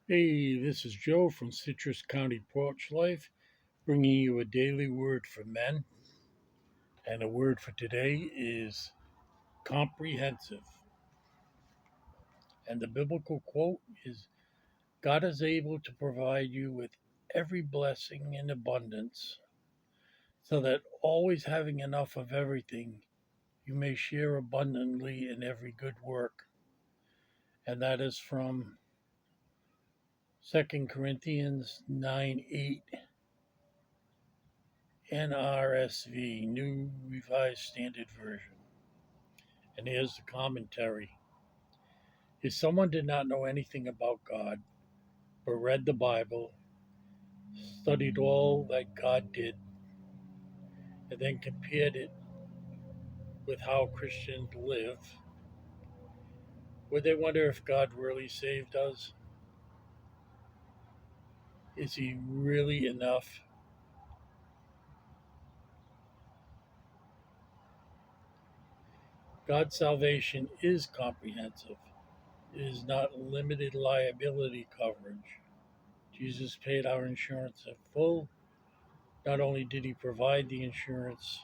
Hey, this is Joe from Citrus County Porch Life, bringing you a daily word for men. And the word for today is comprehensive. And the biblical quote is God is able to provide you with every blessing in abundance, so that always having enough of everything, you may share abundantly in every good work. And that is from 2 Corinthians 9:8. NRSV, New Revised Standard Version. And here's the commentary. If someone did not know anything about God, but read the Bible, studied all that God did, and then compared it with how Christians live, would they wonder if God really saved us? Is He really enough? God's salvation is comprehensive. It is not limited liability coverage. Jesus paid our insurance in full. Not only did He provide the insurance,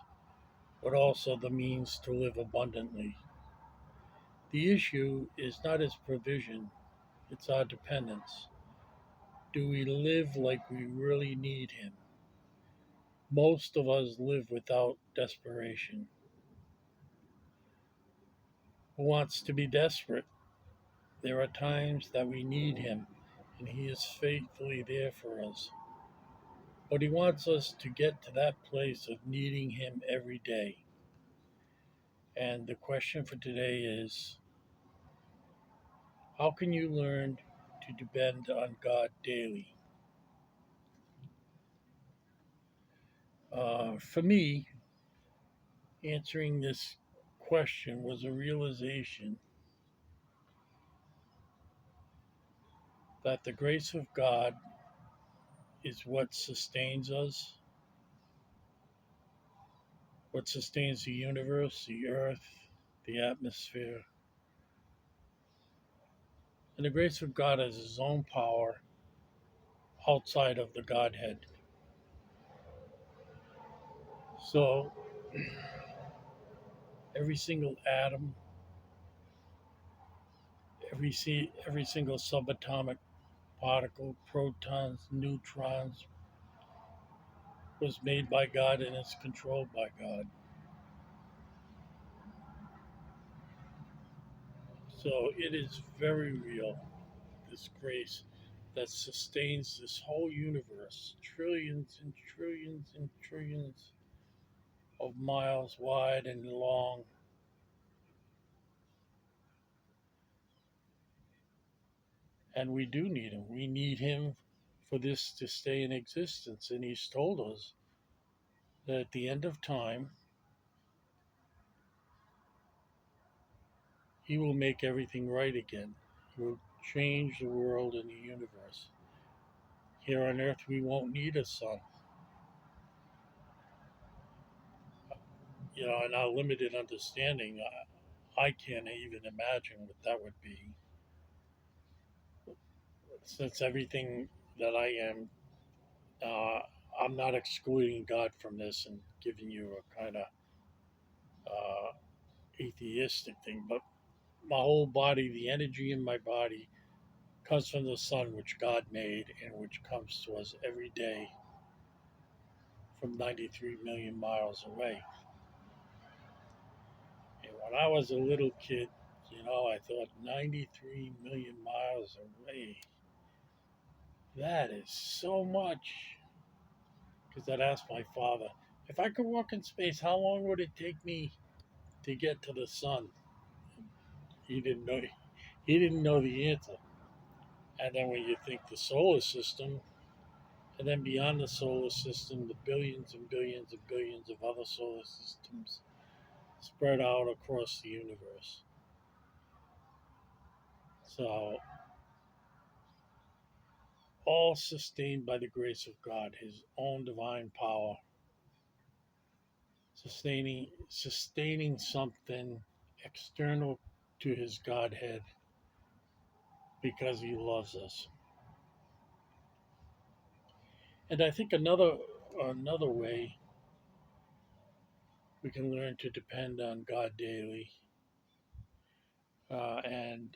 but also the means to live abundantly. The issue is not His provision, it's our dependence. Do we live like we really need Him? Most of us live without desperation. Who wants to be desperate? There are times that we need Him, and He is faithfully there for us. But He wants us to get to that place of needing Him every day. And the question for today is, how can you learn to depend on God daily? For me, answering this question was a realization that the grace of God is what sustains us, what sustains the universe, the earth, the atmosphere. And the grace of God has His own power outside of the Godhead. So, every single atom, every single subatomic particle, protons, neutrons, was made by God and is controlled by God. So it is very real, this grace that sustains this whole universe, trillions and trillions and trillions of miles wide and long. And we do need Him. We need Him for this to stay in existence. And He's told us that at the end of time, He will make everything right again. He will change the world and the universe. Here on earth, we won't need a sun. In our limited understanding, I can't even imagine what that would be. Since everything that I am, uh, I'm not excluding God from this and giving you a kind of uh, atheistic thing, but my whole body, the energy in my body, comes from the sun, which God made and which comes to us every day from 93 million miles away. And when I was a little kid, I thought 93 million miles away. That is so much. Because I'd asked my father, if I could walk in space, how long would it take me to get to the sun? He didn't know. He didn't know the answer. And then when you think the solar system, and then beyond the solar system, the billions and billions and billions of other solar systems spread out across the universe. So, all sustained by the grace of God, His own divine power, sustaining something external to His Godhead because He loves us. And I think another way we can learn to depend on God daily, and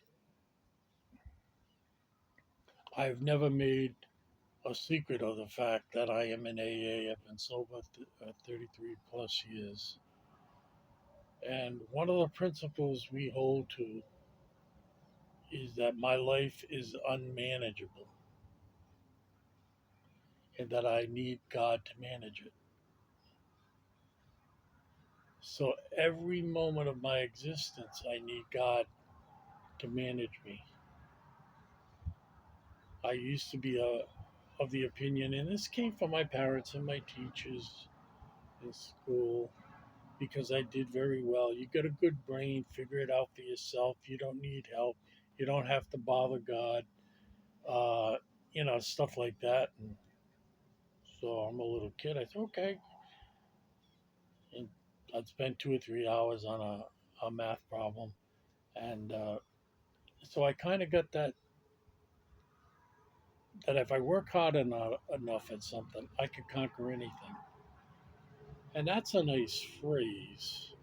I've never made a secret of the fact that I am in AA. I've been sober 33 plus years. And one of the principles we hold to is that my life is unmanageable and that I need God to manage it. So every moment of my existence, I need God to manage me. I used to be of the opinion, and this came from my parents and my teachers in school, because I did very well. You got a good brain, figure it out for yourself. You don't need help. You don't have to bother God. Uh, stuff like that. And so I'm a little kid. I said, okay. And I'd spend 2 or 3 hours on a math problem. And so I kind of got that if I work hard enough at something, I can conquer anything. And that's a nice phrase.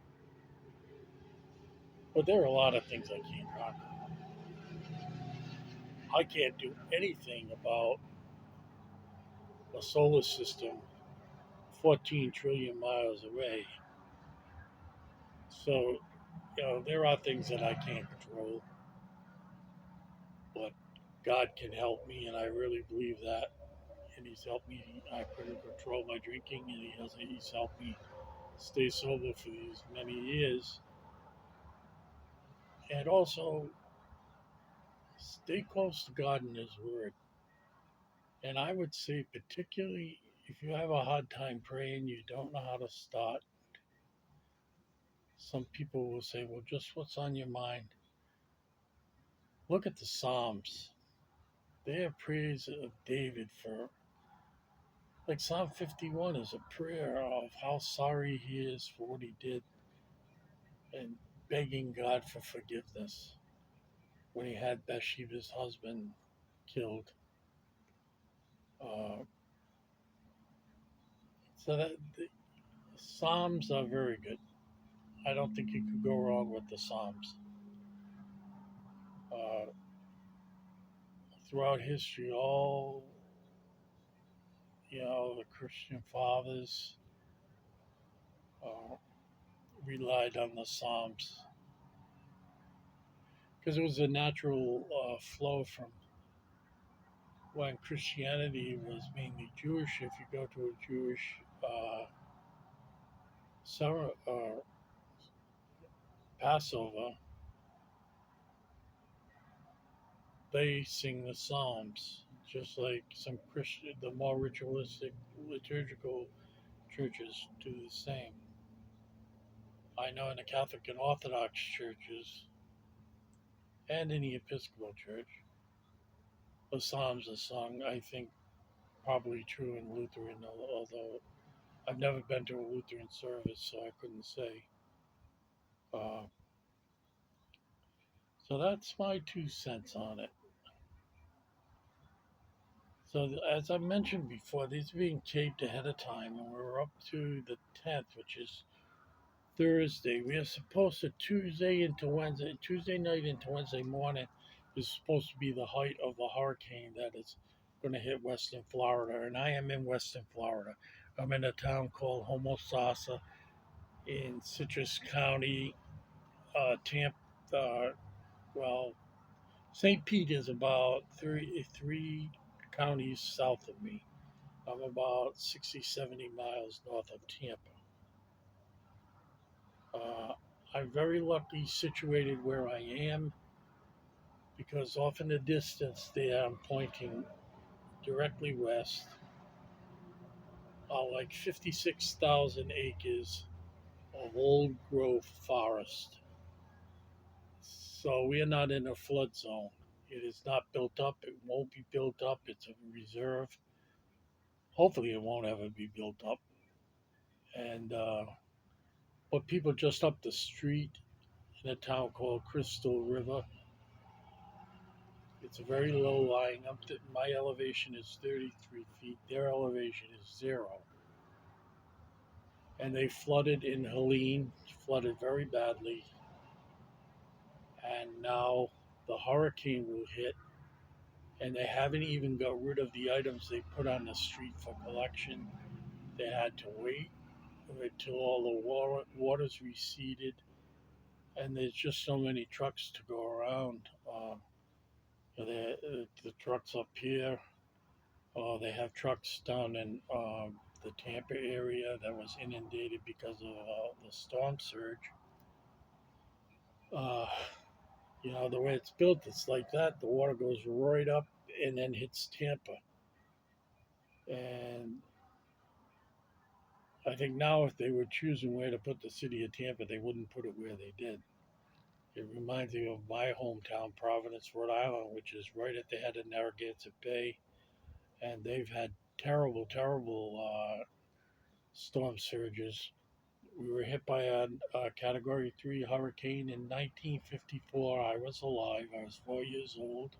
But there are a lot of things I can't conquer. I can't do anything about a solar system 14 trillion miles away. So, there are things that I can't control, but God can help me, and I really believe that. And He's helped me. I couldn't control my drinking, and He's helped me stay sober for these many years. And also, stay close to God and His Word. And I would say, particularly if you have a hard time praying, you don't know how to start. Some people will say, well, just what's on your mind? Look at the Psalms. They are praise of David for, like Psalm 51 is a prayer of how sorry he is for what he did and begging God for forgiveness when he had Bathsheba's husband killed. Uh, so that the Psalms are very good. I don't think you could go wrong with the Psalms. Uh, Throughout history, all the Christian fathers uh, relied on the Psalms because it was a natural flow from when Christianity was mainly Jewish. If you go to a Jewish summer Passover, they sing the Psalms, just like some Christian, the more ritualistic liturgical churches do the same. I know in the Catholic and Orthodox churches and in the Episcopal Church, the Psalms are sung. I think probably true in Lutheran, although I've never been to a Lutheran service, so I couldn't say. Uh, so that's my 2 cents on it. So as I mentioned before, these are being taped ahead of time, and we're up to the 10th, which is Thursday. We are supposed to Tuesday night into Wednesday morning is supposed to be the height of the hurricane that is going to hit Western Florida, and I am in Western Florida. I'm in a town called Homosassa in Citrus County, Tampa. Well, St. Pete is about three counties south of me. I'm about 60, 70 miles north of Tampa. Uh, I'm very lucky situated where I am because off in the distance there I'm pointing directly west, like 56,000 acres of old growth forest. So we are not in a flood zone. It is not built up. It won't be built up. It's a reserve. Hopefully, it won't ever be built up. And but people just up the street in a town called Crystal River, It's very low lying. My elevation is 33 feet. Their elevation is 0. And they flooded in Helene, flooded very badly. And now the hurricane will hit, and they haven't even got rid of the items they put on the street for collection. They had to wait until all the water's receded, and there's just so many trucks to go around. The trucks up here, they have trucks down in the Tampa area that was inundated because of the storm surge. Uh, the way it's built, it's like that. The water goes right up and then hits Tampa. And I think now, if they were choosing where to put the city of Tampa, they wouldn't put it where they did. It reminds me of my hometown, Providence, Rhode Island, which is right at the head of Narragansett Bay. And they've had terrible, terrible storm surges. We were hit by a Category 3 hurricane in 1954. I was alive. I was 4 years old.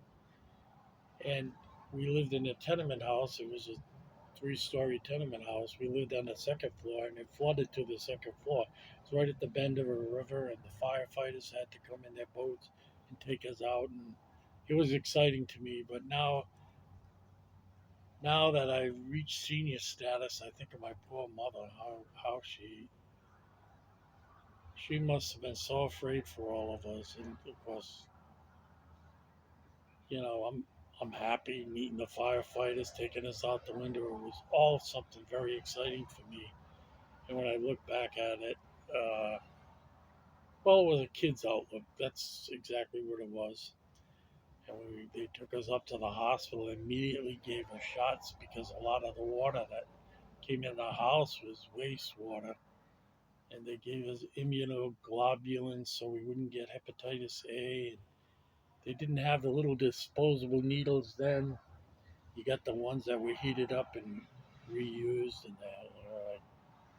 And we lived in a tenement house. It was a 3-story tenement house. We lived on the second floor, and it flooded to the second floor. It's right at the bend of a river, and the firefighters had to come in their boats and take us out. And it was exciting to me. But now that I've reached senior status, I think of my poor mother, how she must have been so afraid for all of us. And of course, I'm happy meeting the firefighters, taking us out the window. It was all something very exciting for me. And when I look back at it, uh, well, it was a kid's outlook. That's exactly what it was. And they took us up to the hospital and immediately gave us shots because a lot of the water that came in the house was wastewater. And they gave us immunoglobulins so we wouldn't get hepatitis A. And they didn't have the little disposable needles then. You got the ones that were heated up and reused, and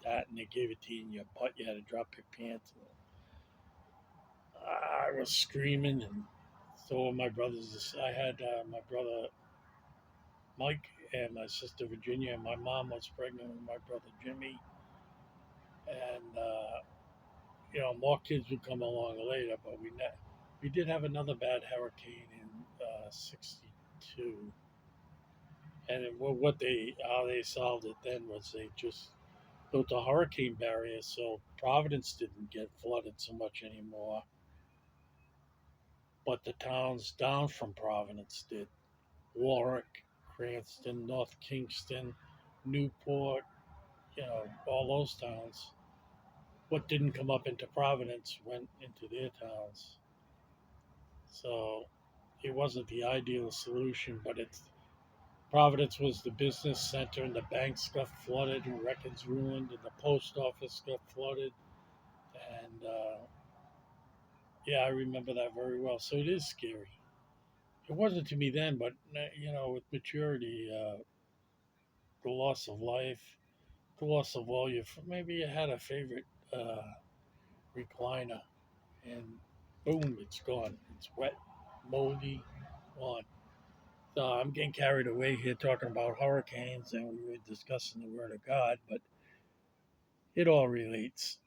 that, and they gave it to you in your butt. You had to drop your pants. I was screaming, and so were my brothers. I had my brother Mike and my sister Virginia, and my mom was pregnant with my brother Jimmy. And more kids would come along later, but we did have another bad hurricane in '62. And how they solved it then was they just built a hurricane barrier so Providence didn't get flooded so much anymore. But the towns down from Providence did. Warwick, Cranston, North Kingston, Newport, all those towns. What didn't come up into Providence went into their towns. So it wasn't the ideal solution, but Providence was the business center, and the banks got flooded, and records ruined, and the post office got flooded. And I remember that very well. So it is scary. It wasn't to me then, but with maturity, the loss of life, the loss of all your. Maybe you had a favorite recliner, and boom, it's gone. It's wet, moldy, gone. So I'm getting carried away here talking about hurricanes, and we were discussing the Word of God, but it all relates.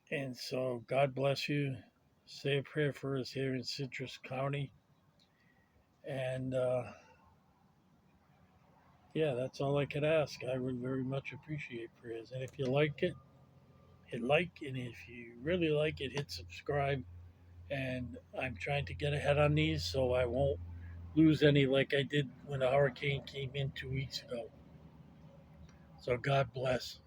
And so God bless you. Say a prayer for us here in Citrus County. And that's all I could ask. I would very much appreciate prayers. And if you like it, hit like. And if you really like it, hit subscribe. And I'm trying to get ahead on these so I won't lose any like I did when a hurricane came in 2 weeks ago. So God bless.